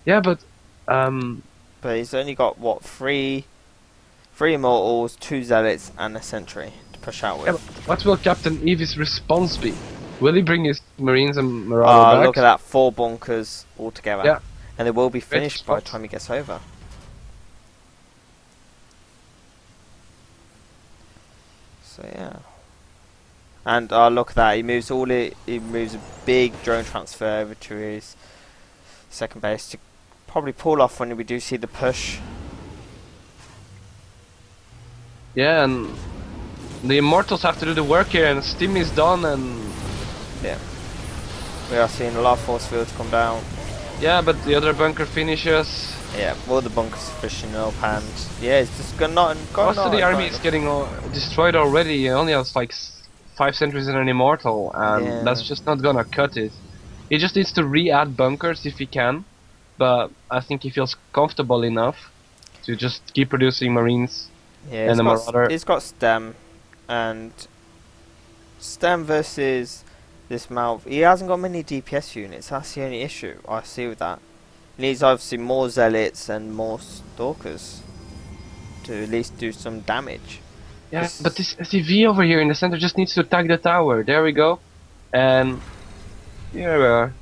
Yeah, but um, But he's only got what three immortals, two zealots, and a sentry to push out yeah, but with. what will Captain Eevee's response be? Will he bring his Marines and Marauder back? Look at that, four bunkers altogether, Yeah, and they will be great finished by the response. time he gets over. So yeah. And look at that, he moves a big drone transfer over to his second base to probably pull off when we do see the push. Yeah, and the Immortals have to do the work here, and Steam is done, and Yeah, we are seeing a lot of force fields come down. yeah, but the other bunker finishes. Yeah, all the bunkers fishing up, and yeah, it's just got Most of the not army going is up. getting destroyed already. He only has like 5 sentries and an Immortal, and Yeah, that's just not gonna cut it. He just needs to re-add bunkers if he can, but I think he feels comfortable enough to just keep producing Marines yeah, and a Marauder. he's got stem, and stem versus this Malv. He hasn't got many DPS units. That's the only issue I see with that. He needs obviously more zealots and more stalkers to at least do some damage. Yeah, but Cause this SCV over here in the center just needs to attack the tower. There we go. And here we are.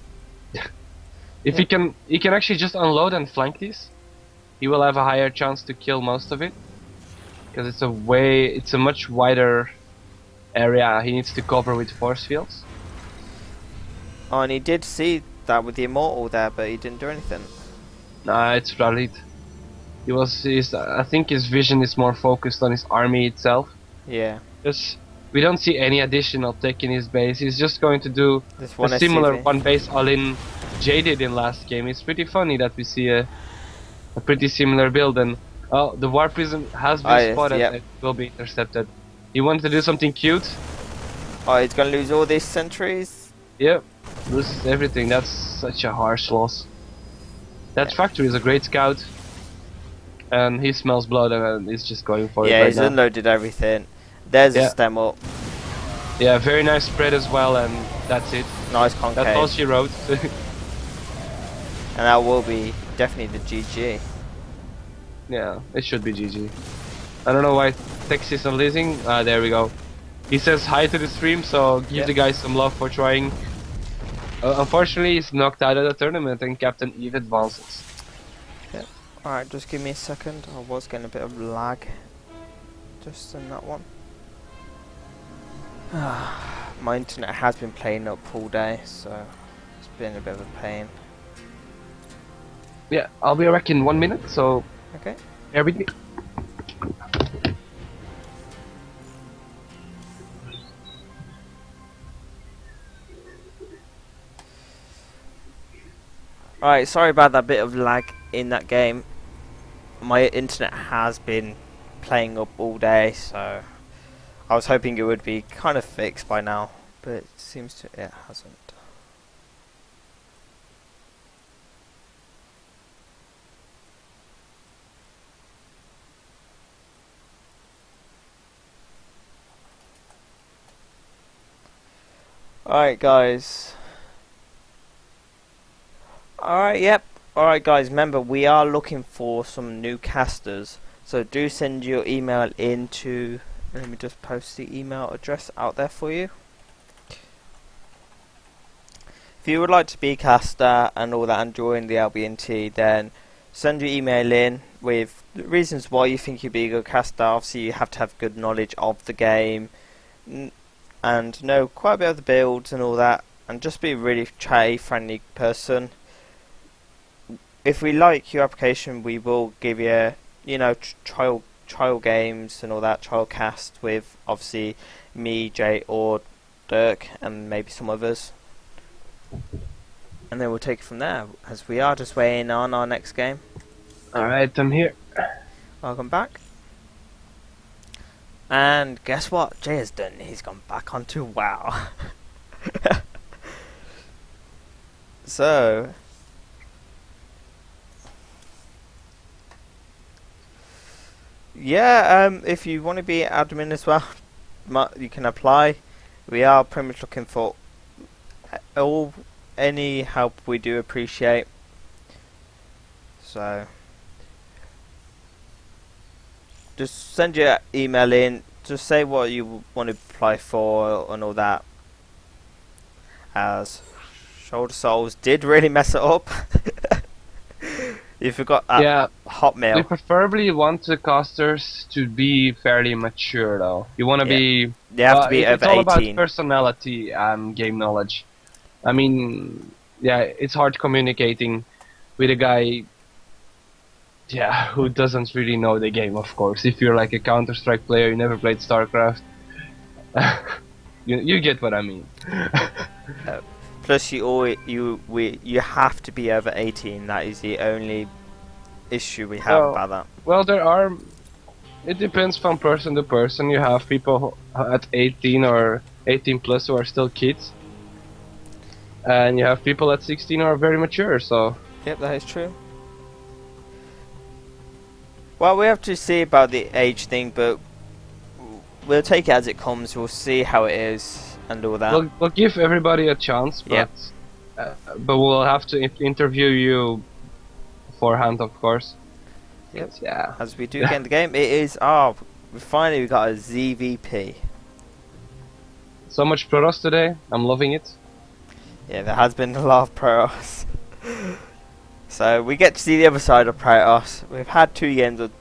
If yeah, he can actually just unload and flank these. He will have a higher chance to kill most of it because it's a much wider area he needs to cover with force fields. oh, and he did see that with the immortal there, but he didn't do anything. Nah, it's rallied. I think his vision is more focused on his army itself. Yeah, Just we don't see any additional tech in his base. He's just going to do this a one similar SCV. one base all-in Jay did in last game. It's pretty funny that we see a pretty similar build, and oh, the War Prism has been spotted Yep. and will be intercepted. He wanted to do something cute. Oh, he's gonna lose all these sentries. Yep, loses everything. That's such a harsh loss. That Yeah, factory is a great scout, and he smells blood and is just going for it yeah, right he's now. unloaded everything. There's a Yeah, stem up. yeah, very nice spread as well, and that's it. Nice That's all concave. she wrote. And that will be definitely the GG. Yeah, it should be GG. I don't know why Tex is not listening. There we go. He says hi to the stream, so give Yep. the guy some love for trying. Unfortunately, he's knocked out of the tournament and Captain Eve advances. Yep. Alright, just give me a second. I was getting a bit of lag. Just in that one. My internet has been playing up all day, so it's been a bit of a pain. Yeah, I'll be back in 1 minute, so Okay. bear with me. Alright, sorry about that bit of lag in that game. My internet has been playing up all day, so I was hoping it would be kind of fixed by now, but it seems to it hasn't. Alright guys. Alright, yep. Alright guys, remember we are looking for some new casters. So do send your email into, let me just post the email address out there for you. If you would like to be a caster and all that and join the LBNT, then send your email in with the reasons why you think you'd be a good caster. Obviously you have to have good knowledge of the game and know quite a bit of the builds and all that, and just be a really chatty, friendly person. If we like your application, we will give you, trial games and all that, trial cast with obviously me, Jay, or Dirk, and maybe some others. And then we'll take it from there, as we are just waiting on our next game. Alright, I'm here. Welcome back. And guess what Jay has done? He's gone back onto WoW. So, yeah, if you want to be admin as well, you can apply. We are pretty much looking for all any help we do appreciate. So just send your email in. Just say what you want to apply for and all that. As Shoulder Souls did really mess it up. You forgot that Yeah, we Hotmail. preferably want the casters to be fairly mature, though. You want to Yeah. be. They have to be It's over all about 18. personality and game knowledge. I mean, yeah, it's hard communicating with a guy, yeah, who doesn't really know the game. Of course, if you're like a Counter-Strike player, you never played StarCraft. You get what I mean. Plus, you have to be over 18. That is the only issue we have Well, about that. Well, there are. It depends from person to person. You have people at 18 or 18 plus who are still kids, and you have people at 16 who are very mature. So Yep, that is true. Well, we have to see about the age thing, but we'll take it as it comes. We'll see how it is and all that. we'll give everybody a chance, but Yep. but we'll have to interview you beforehand, of course. Yep. Yeah. As we do get in the game, it is. We got a ZVP. So much Protoss today. I'm loving it. Yeah, there has been a lot of Protoss. So we get to see the other side of Protoss. We've had 2 games of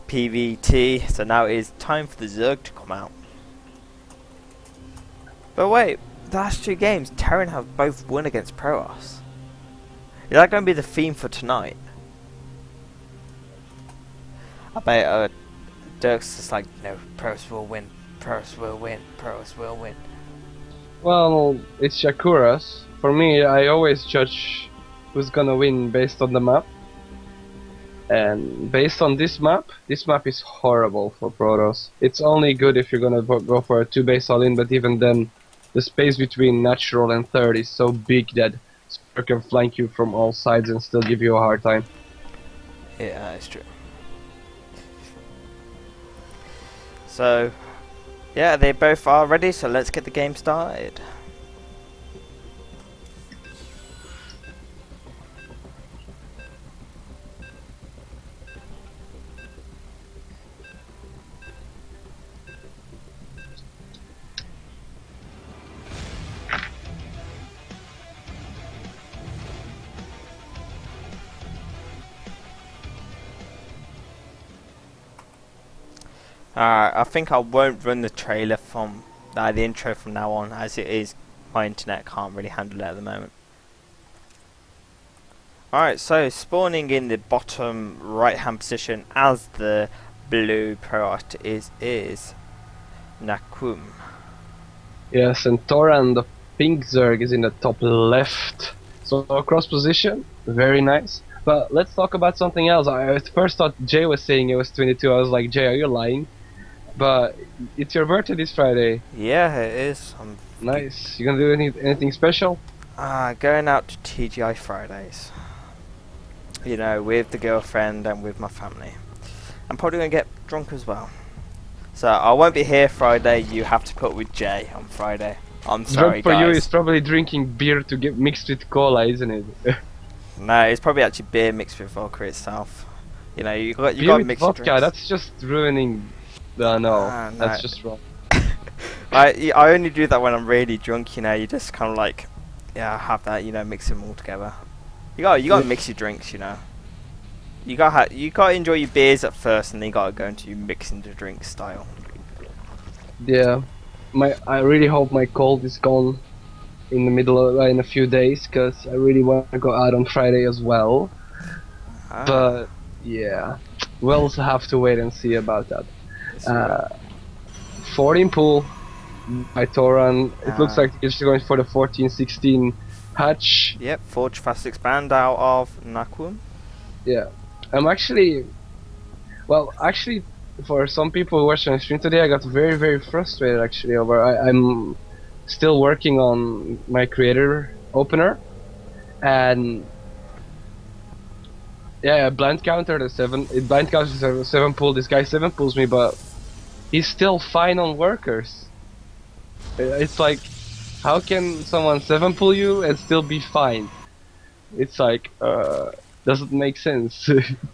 PVT, so now it is time for the Zerg to come out. But wait, the last 2 games, Terran have both won against Protoss. Is that going to be the theme for tonight? I bet Dirk's just like, no, Protoss will win, Protoss will win, Protoss will win. Well, it's Shakuras. For me, I always judge who's gonna win based on the map. And based on this map is horrible for Protoss. It's only good if you're gonna go for a 2 base all-in, but even then, the space between natural and third is so big that Spur can flank you from all sides and still give you a hard time. Yeah, that's true. So, yeah, they both are ready, so let's get the game started. I think I won't run the trailer from the intro from now on, as it is my internet can't really handle it at the moment. Alright, so spawning in the bottom right hand position as the blue Protoss is Nakum. Yes, and Toran, the pink Zerg, is in the top left. So cross position, very nice. But let's talk about something else. I at first thought Jay was saying it was 22. I was like, Jay, are you lying? But it's your birthday this Friday. Yeah, it is. I'm Nice. You gonna do anything special? going out to TGI Fridays. You know, with the girlfriend and with my family. I'm probably going to get drunk as well. So I won't be here Friday. You have to put with Jay on Friday. I'm sorry, Drunk for you guys. is probably drinking beer to get mixed with cola, isn't it? No, it's probably actually beer mixed with vodka itself. You know, you got Beer to with mix your vodka, drinks. that's just ruining. No, No. that's just wrong. I only do that when I'm really drunk. You know, you just kind of like, yeah, have that. You know, mix them all together. You got to mix your drinks. You know, you got to enjoy your beers at first, and then you got to go into your mixing the drink style. Yeah, I really hope my cold is gone in the middle of, in a few days, because I really want to go out on Friday as well. But yeah, we'll also have to wait and see about that. 14 pool by Toran. It looks like it's going for the 14-16 hatch. Yep, Forge Fast Expand out of Nakum. Yeah, I'm actually, well, actually, for some people who watched my stream today, I got very, very frustrated actually over. I'm still working on my creator opener, and yeah, blind counter the 7. It blind counters the 7 pull. This guy 7 pulls me, but he's still fine on workers. It's like, how can someone 7 pull you and still be fine? It's like, Doesn't make sense.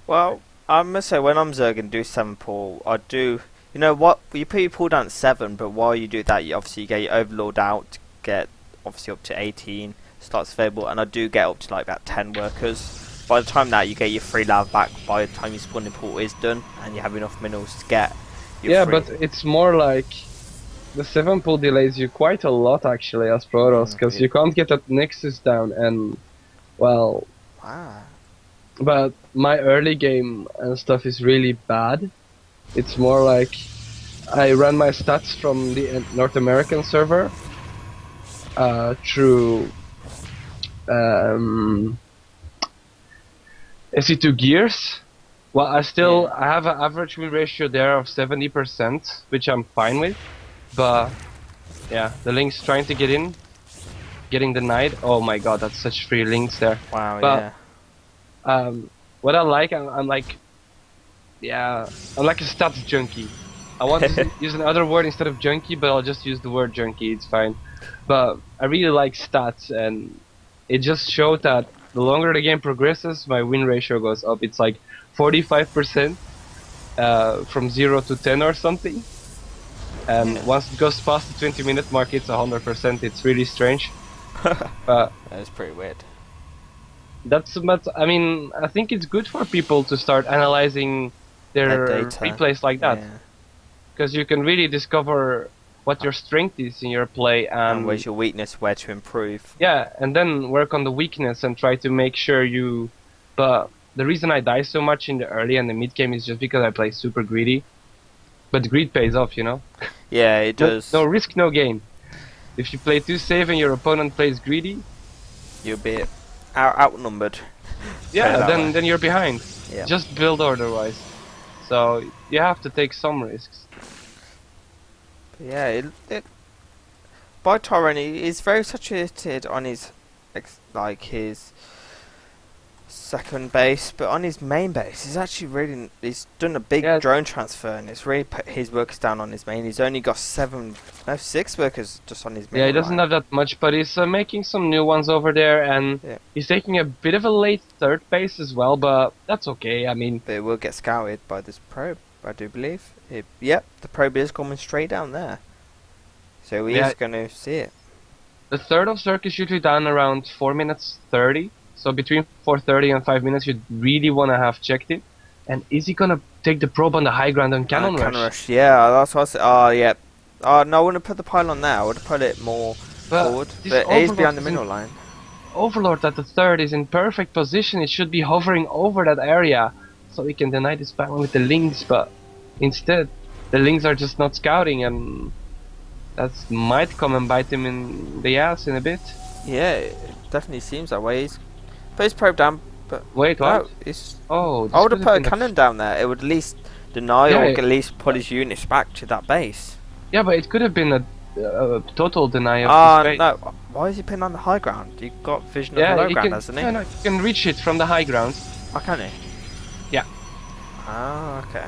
Well, I must say, when I'm Zerg and do 7 pull, I do. You know what? You put your pull down at 7, but while you do that, you obviously get your Overlord out, get obviously up to 18, starts available, and I do get up to like about 10 workers. By the time that, you get your 3 lav back by the time your spawning portal is done, and you have enough minerals to get your Yeah, free. but it's more like the 7 pull delays you quite a lot actually as Protoss, because yeah. you can't get that Nexus down, and well, Wow. but my early game and stuff is really bad. It's more like I ran my stats from the North American server through SE2 Gears. Well, I have an average win ratio there of 70%, which I'm fine with. But yeah, the links trying to get in, getting denied. Oh my god, that's such free links there. Wow, But, yeah. What I like, I'm like, yeah, I'm like a stats junkie. I want to use another word instead of junkie, but I'll just use the word junkie, it's fine. But I really like stats, and it just showed that the longer the game progresses, my win ratio goes up. It's like 45% from 0 to 10 or something. And once it goes past the 20-minute mark, it's 100%. It's really strange. That's pretty weird. But I mean, I think it's good for people to start analyzing their data. replays like that, Yeah. because you can really discover what your strength is in your play, And where's your weakness, where to improve. yeah, and then work on the weakness and try to make sure you. But the reason I die so much in the early and the mid game is just because I play super greedy. But greed pays off, you know. Yeah, it does. No risk, no gain. If you play too safe and your opponent plays greedy, You'll be outnumbered. yeah, that way. then you're behind. Yeah. Just build order-wise. So you have to take some risks. Yeah, by Tyrone, he is very saturated on his his second base, but on his main base, he's done a big Yeah. drone transfer, and it's really put his workers down on his main. He's only got 6 workers just on his main. Yeah, he doesn't have that much, but he's making some new ones over there, and Yeah. he's taking a bit of a late third base as well, but that's okay. I mean, But it will get scouted by this probe, I do believe. Yep, the probe is coming straight down there, so he's Yeah. going to see it. the third of Cirque is usually done around 4 minutes 30. So between 4:30 and 5 minutes, you'd really want to have checked it. And is he gonna take the probe on the high ground on Cannon Rush? Yeah, that's what I said. Oh, yeah. Oh, no, I wouldn't have put the pylon there. I would have put it more forward. this But it is Overlord behind the isn't- mineral line. Overlord at the third is in perfect position. It should be hovering over that area, so he can deny this battle with the Lynx. But instead, the Lynx are just not scouting, and that might come and bite him in the ass in a bit. Yeah, it definitely seems that way. He's put his probe down, but Wait, no, what? it's... Oh, this I would could have put a been cannon down there. It would at least deny Yeah, or it- at least pull his units back to that base. Yeah, but it could have been a total deny of Ah, the space. no. Why is he putting on the high ground? You've got vision of Yeah, the low you ground, can, hasn't he? yeah, no, you can reach it from the high ground. Oh, can he? Yeah. Ah, okay.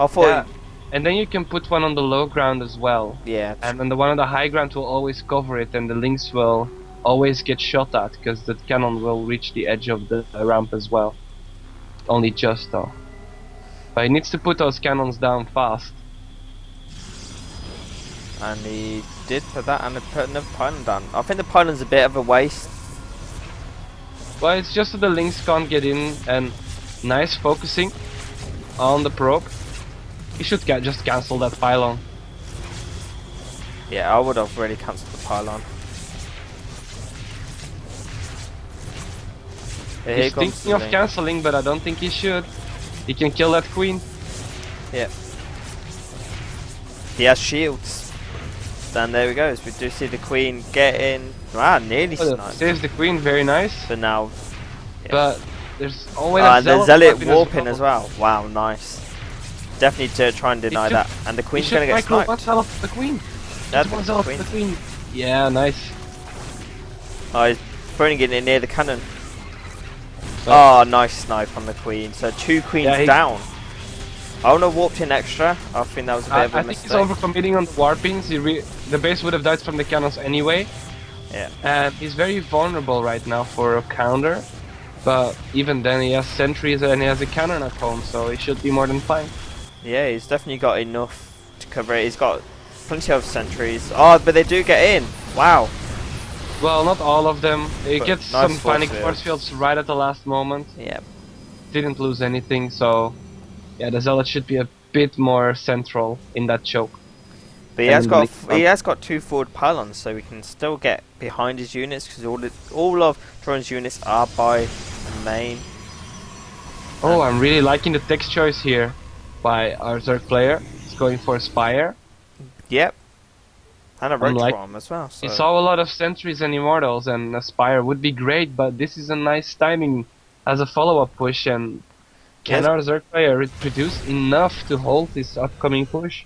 I thought... Yeah. And then you can put one on the low ground as well. Yeah, And then the one on the high ground will always cover it, and the Lynx will always get shot at, because the cannon will reach the edge of the ramp as well. Only just though. But he needs to put those cannons down fast. and he did put that, and he put another pylon down. I think the pylon's a bit of a waste. Well, it's just that the Lynx can't get in, and nice focusing on the probe. He should just cancel that pylon. Yeah, I would have really cancelled the pylon. Here He's comes thinking of the- cancelling, but I don't think he should. He can kill that queen. Yeah. He has shields. And there we go. We do see the queen get in. Wow, nearly sniped. Saves the queen, very nice. But now... yeah. But there's always and the zealot weapon warping as well. Wow, nice. Definitely to try and deny should- that. And the He queen's should going to get micro one sniped. zealot for the queen. That's Just one the zealot queen. for the queen. Yeah, nice. Oh, he's throwing it in near the cannon. So- Oh, nice snipe on the queen. So 2 queens Yeah, he- down. I would have warped in extra. I think that was a bit of a I think he's mistake. overcommitting on the warpings. The base would have died from the cannons anyway. Yeah. And he's very vulnerable right now for a counter. But even then, he has sentries and he has a cannon at home, so he should be more than fine. Yeah, he's definitely got enough to cover it. He's got plenty of sentries. Oh, but they do get in. Wow. Well, not all of them. He But gets nice some force panic field. force fields right at the last moment. Yeah. Didn't lose anything, so yeah, the Zealot should be a bit more central in that choke. But he And has in got the league he has got 2 forward pylons, so we can still get behind his units because all of Tron's units are by the main. Oh, I'm really liking the text choice here by our Zerg player. He's going for Spire. Yep. And a roach like- bomb as well. So. He saw a lot of sentries and immortals, and a Spire would be great, but this is a nice timing as a follow-up push. And can Yes. our Zerg player produce enough to hold this upcoming push?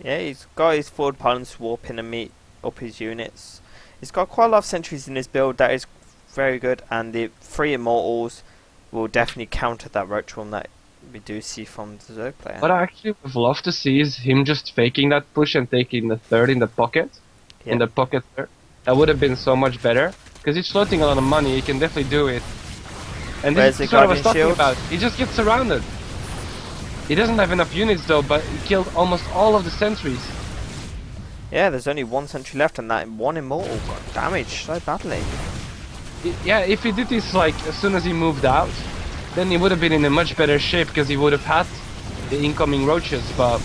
Yeah, he's got his forward pylons warping and meet up his units. He's got quite a lot of sentries in his build. That is very good, and the 3 immortals will definitely counter that roach bomb that we do see from the Zerg player. What I actually would love to see is him just faking that push and taking the third in the pocket. Yeah. In the pocket third. That would have been so much better. Because he's floating a lot of money, he can definitely do it. And Where's this is the what I was Guardian talking Shield? about. He just gets surrounded. He doesn't have enough units though, but he killed almost all of the sentries. Yeah, there's only 1 sentry left, and that 1 immortal got damaged so badly. Yeah, if he did this like as soon as he moved out, then he would have been in a much better shape because he would have had the incoming roaches, but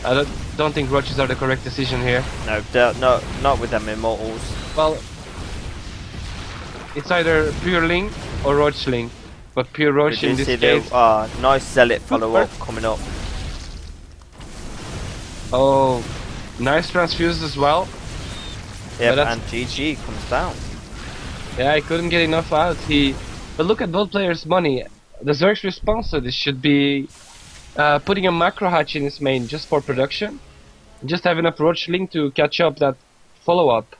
I don't think roaches are the correct decision here. No, not with them immortals. Well, it's either pure Ling or Roach Ling, but pure We Roach do in this see case. the nice zealot follow up Super. coming up. Oh, nice transfused as well. Yep, that's- and GG comes down. Yeah, I couldn't get enough out. But look at both players' money. The Zerg's response to this should be putting a macro hatch in his main just for production. Just have enough Roach Ling to catch up that follow-up.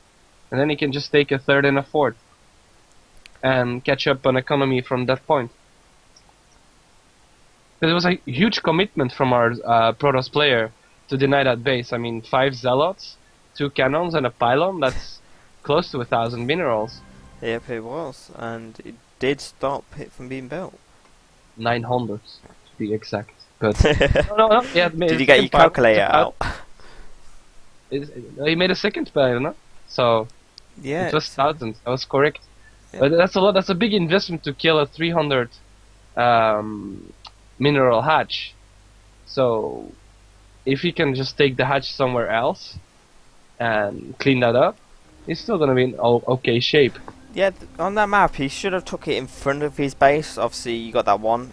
And then he can just take a third and a fourth. And catch up on economy from that point. But it was a huge commitment from our Protoss player to deny that base. I mean, 5 Zealots, 2 cannons and a pylon, that's close to 1,000 minerals. Yep, it was, and it did stop it from being built. 900 to be exact. But no. Yeah, Did you get your calculator out? He made a second pylon, no? So Yeah. it was 1,000. That was correct. Yeah. But that's a lot. That's a big investment to kill a 300 mineral hatch. So if he can just take the hatch somewhere else and clean that up, he's still gonna be in okay shape. Yeah, on that map, he should have took it in front of his base. Obviously, you got that one.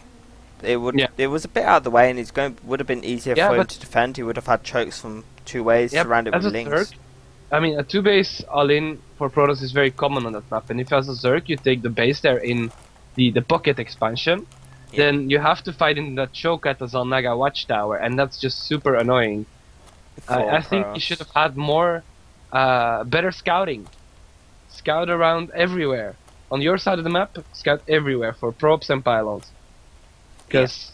It would. Yeah. It was a bit out of the way, and would have been easier Yeah, for him but- to defend. He would have had chokes from 2 ways, Yep, surrounded as with a links. Zerg, I mean, a 2-base all-in for Protoss is very common on that map, and if as a Zerg you take the base there in the pocket expansion, Yeah. then you have to fight in that choke at the Zalnaga Watchtower, and that's just super annoying. I think you should have had more, better scouting. Scout around everywhere. On your side of the map, scout everywhere for probes and pylons. Because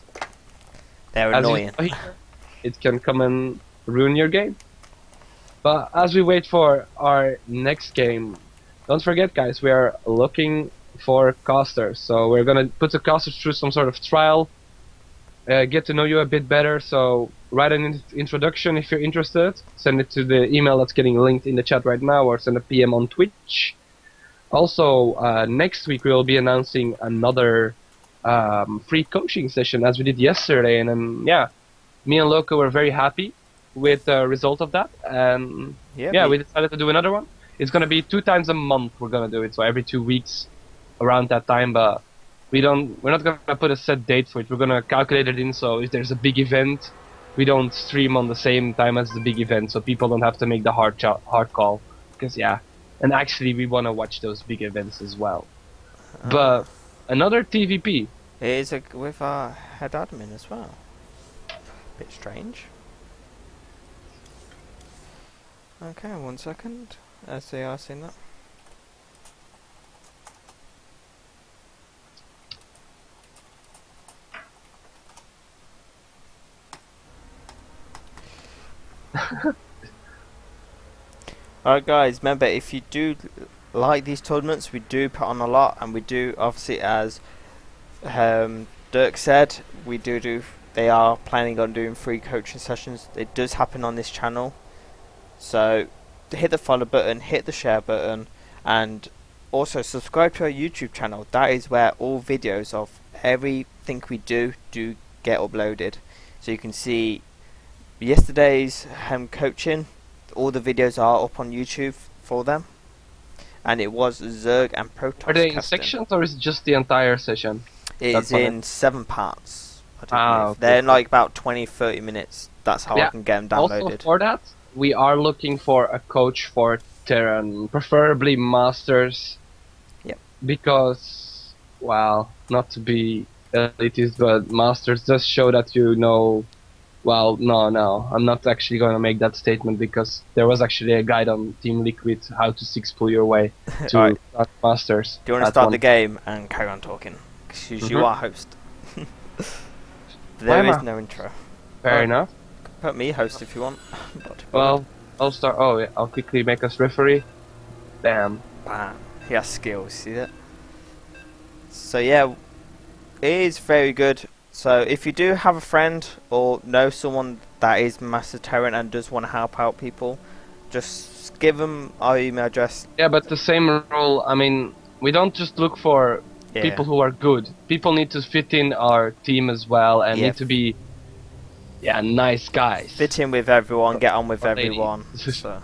They're as you annoying. know here, it can come and ruin your game. But as we wait for our next game, don't forget guys, we are looking for casters. So we're gonna put the casters through some sort of trial, get to know you a bit better. So write an introduction if you're interested, send it to the email that's getting linked in the chat right now, or send a PM on Twitch. Also, next week we will be announcing another free coaching session as we did yesterday, and then yeah, me and Loco were very happy with the result of that, and yeah, we decided to do another one. It's gonna be 2 times a month we're gonna do it, so every 2 weeks around that time, but we're not gonna put a set date for it. We're gonna calculate it in, so if there's a big event, we don't stream on the same time as the big event, so people don't have to make the hard call, because yeah, and actually we want to watch those big events as well. But another TVP. It is with our head admin as well. Bit strange. Okay, 1 second. As they are seeing that. Alright guys, remember if you do like these tournaments, we do put on a lot, and we do obviously, as Dirk said, we do. They are planning on doing free coaching sessions. It does happen on this channel, so hit the follow button, hit the share button, and also subscribe to our YouTube channel. That is where all videos of everything we do get uploaded, so you can see yesterday's coaching. All the videos are up on YouTube for them, and it was Zerg and Protoss. Are they in casting. sections or is it just the entire session? It That's is fine. in 7 parts. I do Ah, believe. okay. They're in like about 20-30 minutes. That's how I Yeah, can get them Also downloaded. for that, we are looking for a coach for Terran, preferably Masters. Yep. Because, well, not to be elitist, but Masters does show that you know. Well, no, I'm not actually going to make that statement because there was actually a guide on Team Liquid how to 6-pull your way to Alright. start Masters. Do you want to at start one- the game and carry on talking? Because you Mhm. are host. There am is I? no intro. Fair Oh. enough. Put me host if you want. Well, I'll start. Oh, yeah, I'll quickly make us referee. Bam. Bam. He has skills, see that? So yeah, it is very good. So if you do have a friend or know someone that is Master Terran and does want to help out people, just give them our email address. Yeah, but the same rule. I mean, we don't just look for Yeah. people who are good. People need to fit in our team as well and Yeah. need to be, nice guys. Fit in with everyone, get on with Or lady. everyone. So.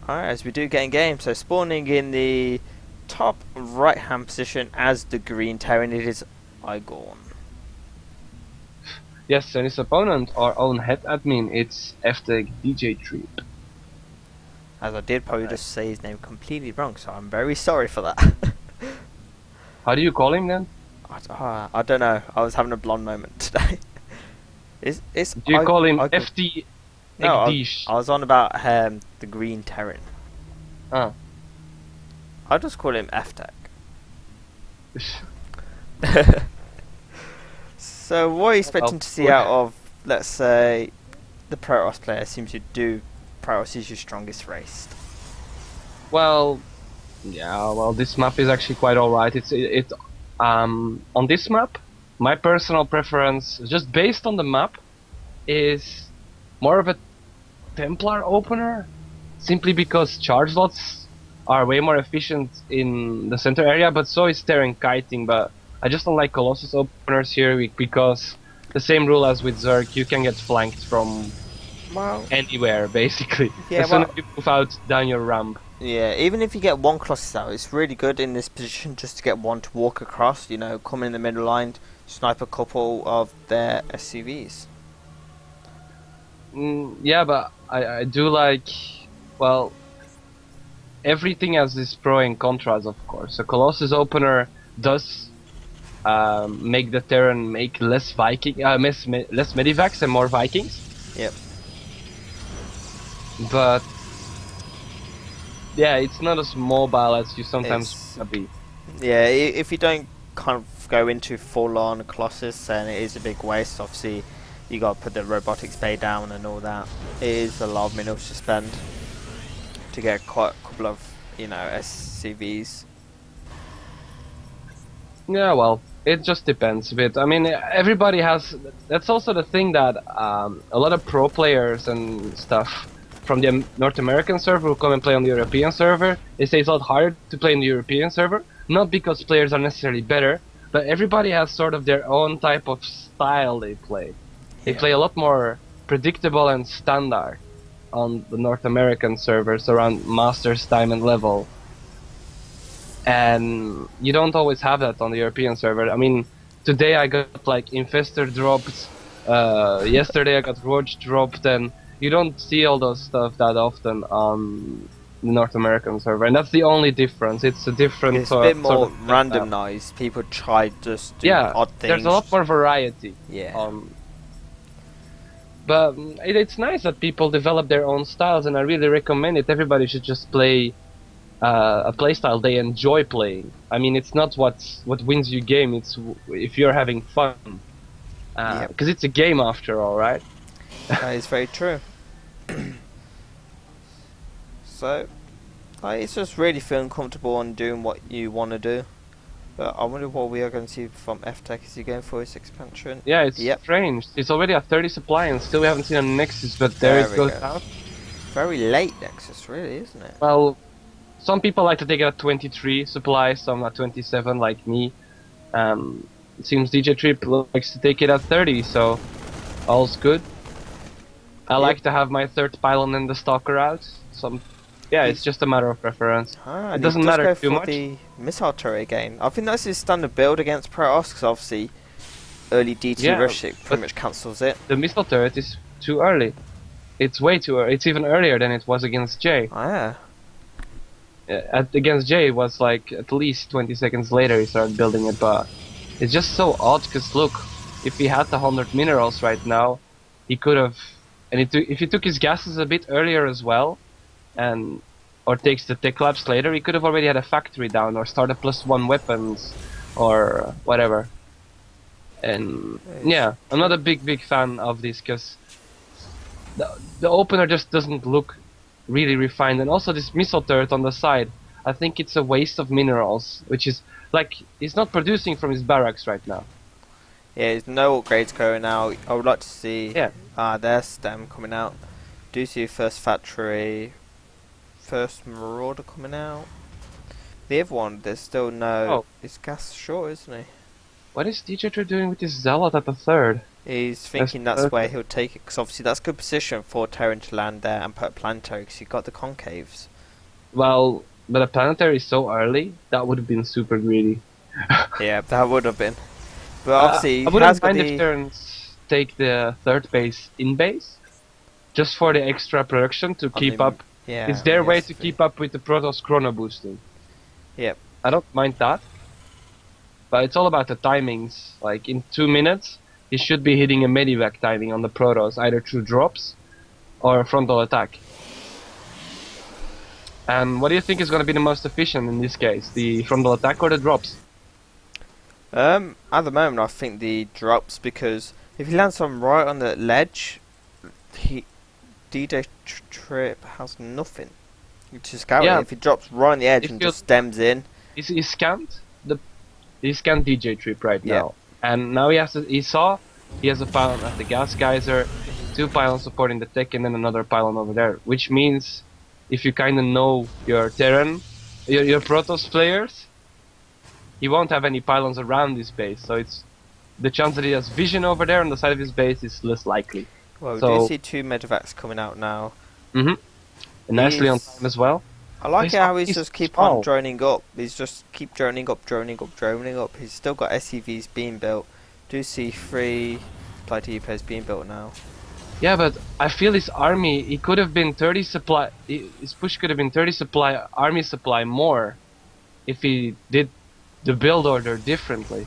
Alright, as we do get in game, so spawning in the top right hand position as the green Terran, it is Igorn. Yes, and his opponent, our own head admin, it's FTech DJ Treep. As I did probably just say his name completely wrong, so I'm very sorry for that. How do you call him then? I don't know, I was having a blonde moment today. It's Do you call him Igorn. FT No, Egdish? I was on about the green Terran. Ah. I'll just call him F-Tech. So what are you expecting to see out of, let's say, the Protoss player? Seems to do Protoss is your strongest race. Well, this map is actually quite alright. On this map, my personal preference, just based on the map, is more of a Templar opener, simply because charge slots are way more efficient in the center area, but so is Terran kiting. But I just don't like Colossus openers here because the same rule as with Zerg, you can get flanked from anywhere basically. Yeah, as soon well- as you move out down your ramp. Yeah, even if you get one Colossus out, it's really good in this position just to get one to walk across, come in the middle line, snipe a couple of their SCVs. Yeah, but I do like, well, everything has its pro and contras, of course. A Colossus opener does make the Terran make less less medivacs and more Vikings. Yep. But yeah, it's not as mobile as you sometimes It's- wanna be. Yeah, if you don't kind of go into full-on Colossus, then it is a big waste. Obviously, you got to put the robotics bay down and all that. It is a lot of minerals to spend to get quite a couple of, SCVs. Yeah, well, it just depends a bit. I mean, everybody has. That's also the thing that a lot of pro players and stuff from the North American server who come and play on the European server. They say it's a lot harder to play in the European server, not because players are necessarily better, but everybody has sort of their own type of style they play. They Yeah. play a lot more predictable and standard on the North American servers around Masters, Diamond level. And you don't always have that on the European server. I mean, today I got like Infestor dropped, yesterday I got Roach dropped, and you don't see all those stuff that often on the North American server, and that's the only difference. It's a different It's a bit more sort of randomized. People try just do yeah, odd things. there's a lot more variety. Yeah. But it's nice that people develop their own styles, and I really recommend it. Everybody should just play a playstyle they enjoy playing. I mean, it's not what wins you game. It's if you're having fun, Yep. because it's a game after all, right? That is very true. So, Like, it's just really feeling comfortable and doing what you want to do. But I wonder what we are going to see from F-Tech. Is he going for his expansion? Yeah, it's Yep. strange. It's already at 30 supply and still we haven't seen a Nexus, but there There it we goes go. out. Very late Nexus, really, isn't it? Well, some people like to take it at 23 supply, some at 27 like me. It seems DJ Trip likes to take it at 30, so all's good. I like to have my third pylon and the Stalker out. Yeah, it's just a matter of preference. And doesn't he does matter go too for much. the missile turret again. I think that's his standard build against Protoss, because obviously early DT Yeah, rush it but- pretty much cancels it. The missile turret is too early. It's way too early. It's even earlier than it was against Jay. Oh, yeah. Against Jay, it was like at least 20 seconds later he started building it, but it's just so odd because look, if he had the 100 minerals right now, he could have. And if he took his gases a bit earlier as well, or takes the tech labs later, he could have already had a factory down or started +1 weapons or whatever. And yeah, I'm not a big fan of this because the opener just doesn't look really refined, and also this missile turret on the side, I think it's a waste of minerals, which is like he's not producing from his barracks right now. Yeah, there's no upgrades going out. I would like to see Yeah. there's STEM coming out. Do see first factory, first Marauder coming out. The other one, there's still no. Oh. It's gas short, isn't he? What is DJ Trip doing with his Zealot at the third? He's thinking that's perfect. where he'll take it, because obviously that's good position for Terran to land there and put planetary, because you've got the concaves. Well, but a planetary is so early, that would have been super greedy. Yeah, that would have been. But obviously, I he wouldn't has got mind if the. Terrans take the third base in base, just for the extra production to keep the- up. Yeah, It's their way yes, to keep up with the Protoss chrono boosting. Yep. I don't mind that, but it's all about the timings. Like in 2 minutes, he should be hitting a medivac timing on the Protoss, either through drops or frontal attack. And what do you think is going to be the most efficient in this case, the frontal attack or the drops? At the moment, I think the drops, because if he lands on right on the ledge, DJ Trip has nothing to scout. Yeah. If he drops right on the edge If and you- just stems in, He scanned DJ Trip right Yeah. now, and now he has a pylon at the gas geyser, 2 pylons supporting the tech, and then another pylon over there. Which means, if you kind of know your Terran, your Protoss players, he won't have any pylons around his base. So it's the chance that he has vision over there on the side of his base is less likely. well, we So- do see 2 medevacs coming out now. And nicely on He's- time as well. I like He's it how not- he's he's just keep small. on droning up. He's just keep droning up. He's still got SCVs being built. Do see 3 supply depots being built now. Yeah, but I feel his army, he could have been 30 supply, his push could have been 30 supply, army supply more, if he did the build order differently.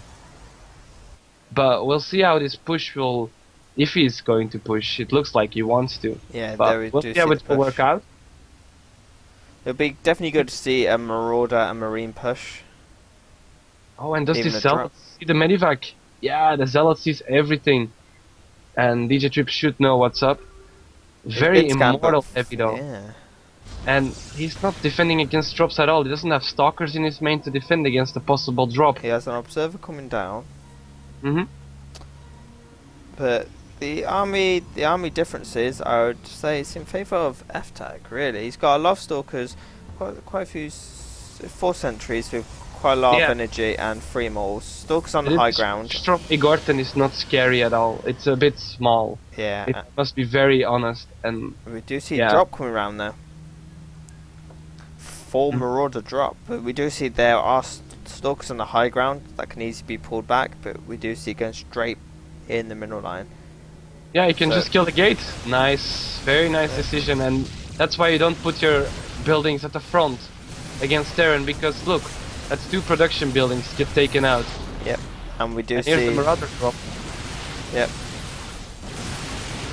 But we'll see how this push will, if he's going to push. It looks like he wants to. Yeah, But there we we'll do see how see it the will push. work out. It'll be definitely good to see a Marauder and Marine push. Oh, and does Even the a Zealot drop. see the Medivac? Yeah, the Zealot sees everything. And DJ Trip should know what's up. Very It's scan, but immortal heavy though. Yeah. And he's not defending against drops at all. He doesn't have stalkers in his main to defend against a possible drop. He has an observer coming down, hmm but the army differences, I would say, it's in favour of F-Tag. Really, he's got a lot of stalkers, quite a few 4 sentries with quite a lot Yeah. of energy, and 3 moles. Stalkers on the high ground. Strop Igorten is not scary at all. It's a bit small. Yeah, It must be very honest. And we do see yeah. a drop coming around now. 4 Mm. Marauder drop, but we do see there are stalkers on the high ground that can easily be pulled back, but we do see going straight in the mineral line. yeah, you can So- just kill the gate. Nice, very nice decision. And that's why you don't put your buildings at the front against Terran, because look, that's 2 production buildings get taken out. Yep, and we do And here's see. the Marauder drop. Yep.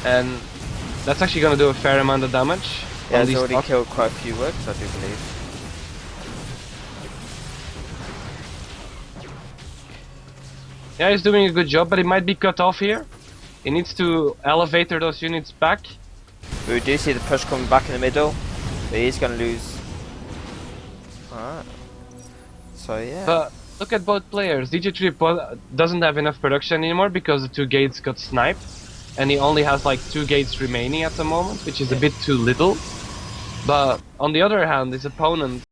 And that's actually gonna do a fair amount of damage. Yeah, on he's these already stocks. killed quite a few workers, I do believe. Yeah, he's doing a good job, but he might be cut off here. He needs to elevator those units back. We do see the push coming back in the middle, but he's going to lose Alright. So yeah. But look at both players. DJ3 doesn't have enough production anymore because the 2 gates got sniped, and he only has like 2 gates remaining at the moment, which is a bit too little. But on the other hand, his opponent